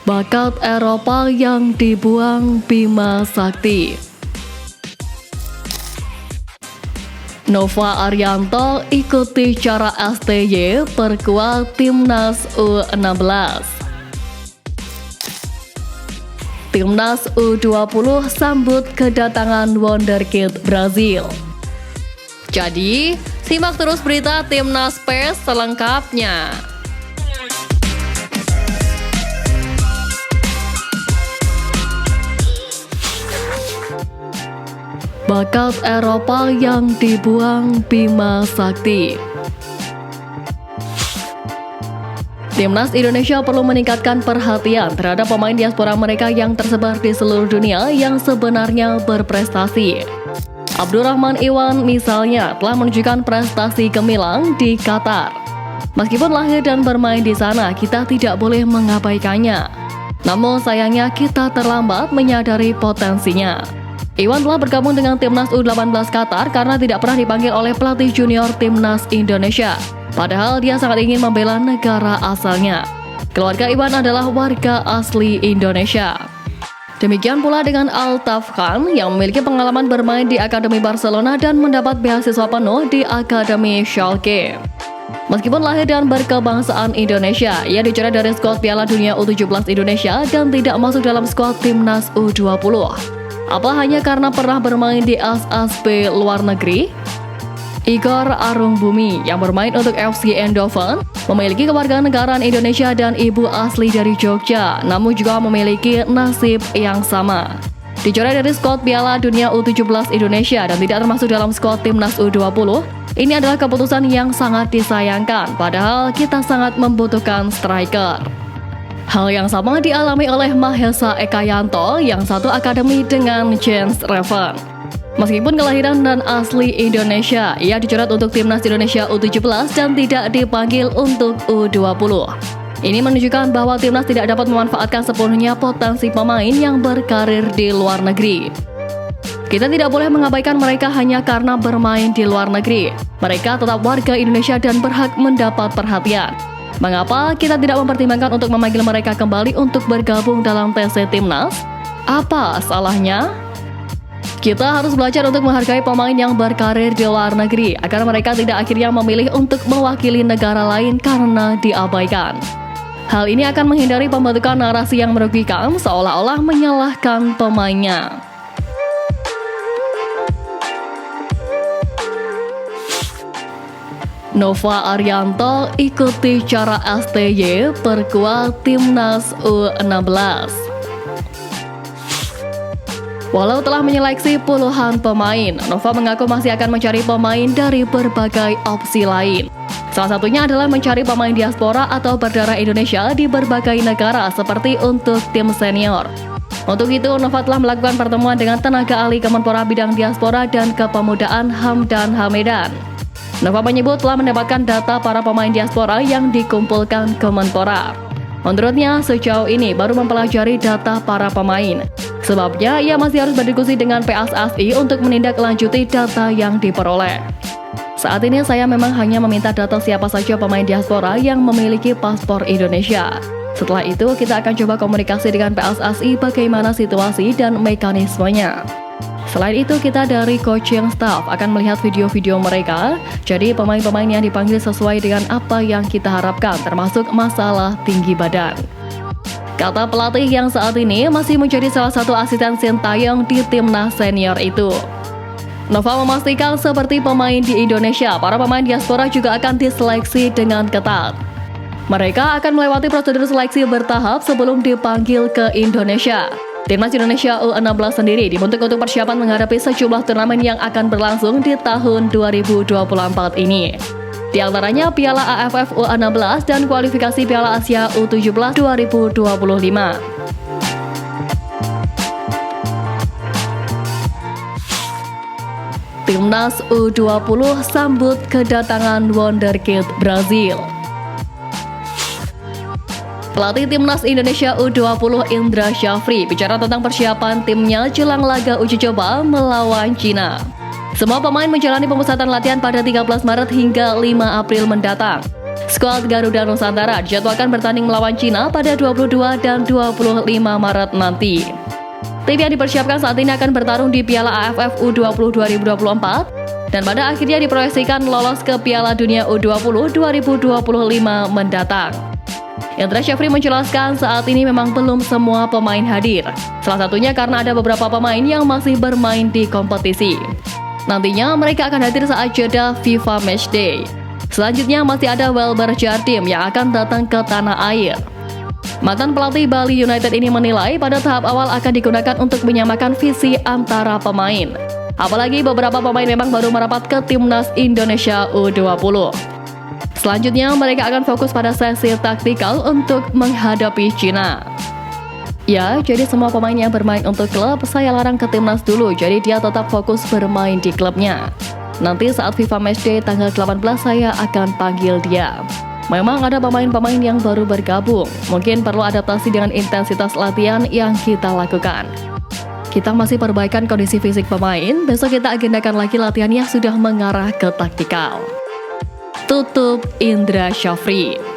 Bakat Eropa yang dibuang Bima Sakti. Nova Arianto ikuti cara STY perkuat Timnas U16. Timnas U20 sambut kedatangan Wonderkid Brazil. Jadi, simak terus berita Timnas PES selengkapnya. Bakat Eropa yang dibuang Bima Sakti. Timnas Indonesia perlu meningkatkan perhatian terhadap pemain diaspora mereka yang tersebar di seluruh dunia yang sebenarnya berprestasi. Abdurrahman Iwan misalnya telah menunjukkan prestasi gemilang di Qatar. Meskipun lahir dan bermain di sana, kita tidak boleh mengabaikannya. Namun sayangnya kita terlambat menyadari potensinya. Iwan telah bergabung dengan Timnas U18 Qatar karena tidak pernah dipanggil oleh pelatih junior Timnas Indonesia. Padahal dia sangat ingin membela negara asalnya. Keluarga Iwan adalah warga asli Indonesia. Demikian pula dengan Altaf Khan yang memiliki pengalaman bermain di Akademi Barcelona dan mendapat beasiswa penuh di Akademi Schalke. Meskipun lahir dan berkebangsaan Indonesia, ia dicoret dari skuad Piala Dunia U17 Indonesia dan tidak masuk dalam skuad Timnas U20. Apa hanya karena pernah bermain di SSB luar negeri? Igor Arungbumi yang bermain untuk FC Eindhoven memiliki kewarganegaraan Indonesia dan ibu asli dari Jogja, namun juga memiliki nasib yang sama. Dicoret dari skuad Piala Dunia U17 Indonesia dan tidak termasuk dalam skuad Timnas U20, ini adalah keputusan yang sangat disayangkan, padahal kita sangat membutuhkan striker. Hal yang sama dialami oleh Mahesa Ekayanto yang satu akademi dengan Jens Reven. Meskipun kelahiran dan asli Indonesia, ia dicoret untuk Timnas Indonesia U17 dan tidak dipanggil untuk U20. Ini menunjukkan bahwa Timnas tidak dapat memanfaatkan sepenuhnya potensi pemain yang berkarir di luar negeri. Kita tidak boleh mengabaikan mereka hanya karena bermain di luar negeri. Mereka tetap warga Indonesia dan berhak mendapat perhatian. Mengapa kita tidak mempertimbangkan untuk memanggil mereka kembali untuk bergabung dalam TC Timnas? Apa salahnya? Kita harus belajar untuk menghargai pemain yang berkarir di luar negeri agar mereka tidak akhirnya memilih untuk mewakili negara lain karena diabaikan. Hal ini akan menghindari pembentukan narasi yang merugikan seolah-olah menyalahkan pemainnya. Nova Arianto ikuti cara STY perkuat Timnas U16. Walau telah menyeleksi puluhan pemain, Nova mengaku masih akan mencari pemain dari berbagai opsi lain. Salah satunya adalah mencari pemain diaspora atau berdarah Indonesia di berbagai negara seperti untuk tim senior. Untuk itu, Nova telah melakukan pertemuan dengan tenaga ahli Kemenpora bidang diaspora dan kepemudaan Hamdan Hamedan. Nova menyebut telah mendapatkan data para pemain diaspora yang dikumpulkan Kemenpora. Menurutnya, sejauh ini baru mempelajari data para pemain. Sebabnya, ia masih harus berdiskusi dengan PSSI untuk menindaklanjuti data yang diperoleh. Saat ini saya memang hanya meminta data siapa saja pemain diaspora yang memiliki paspor Indonesia. Setelah itu, kita akan coba komunikasi dengan PSSI bagaimana situasi dan mekanismenya. Selain itu, kita dari coaching staff akan melihat video-video mereka, jadi pemain-pemain yang dipanggil sesuai dengan apa yang kita harapkan, termasuk masalah tinggi badan. Kata pelatih yang saat ini masih menjadi salah satu asisten Sintayong di timnas senior itu. Nova memastikan seperti pemain di Indonesia, para pemain diaspora juga akan diseleksi dengan ketat. Mereka akan melewati prosedur seleksi bertahap sebelum dipanggil ke Indonesia. Timnas Indonesia U16 sendiri dibentuk untuk persiapan menghadapi sejumlah turnamen yang akan berlangsung di tahun 2024 ini. Di antaranya Piala AFF U16 dan kualifikasi Piala Asia U17 2025. Timnas U20 sambut kedatangan Wonderkid Brazil. Pelatih Timnas Indonesia U20 Indra Syafri bicara tentang persiapan timnya jelang laga uji coba melawan Cina. Semua pemain menjalani pemusatan latihan pada 13 Maret hingga 5 April mendatang. Skuad Garuda Nusantara dijadwalkan bertanding melawan Cina pada 22 dan 25 Maret nanti. Tim yang dipersiapkan saat ini akan bertarung di Piala AFF U20 2024 dan pada akhirnya diproyeksikan lolos ke Piala Dunia U20 2025 mendatang. Indra Syafri menjelaskan saat ini memang belum semua pemain hadir. Salah satunya karena ada beberapa pemain yang masih bermain di kompetisi. Nantinya mereka akan hadir saat jeda FIFA Matchday. Selanjutnya masih ada Welber Jardim yang akan datang ke tanah air. Mantan pelatih Bali United ini menilai pada tahap awal akan digunakan untuk menyamakan visi antara pemain. Apalagi beberapa pemain memang baru merapat ke Timnas Indonesia U20. Selanjutnya mereka akan fokus pada sesi taktikal untuk menghadapi Cina. Ya, jadi semua pemain yang bermain untuk klub saya larang ke Timnas dulu, jadi dia tetap fokus bermain di klubnya. Nanti saat FIFA Matchday tanggal 18 saya akan panggil dia. Memang ada pemain-pemain yang baru bergabung, mungkin perlu adaptasi dengan intensitas latihan yang kita lakukan. Kita masih perbaikan kondisi fisik pemain, besok kita agendakan lagi latihan yang sudah mengarah ke taktikal. Tutup Indra Syafri.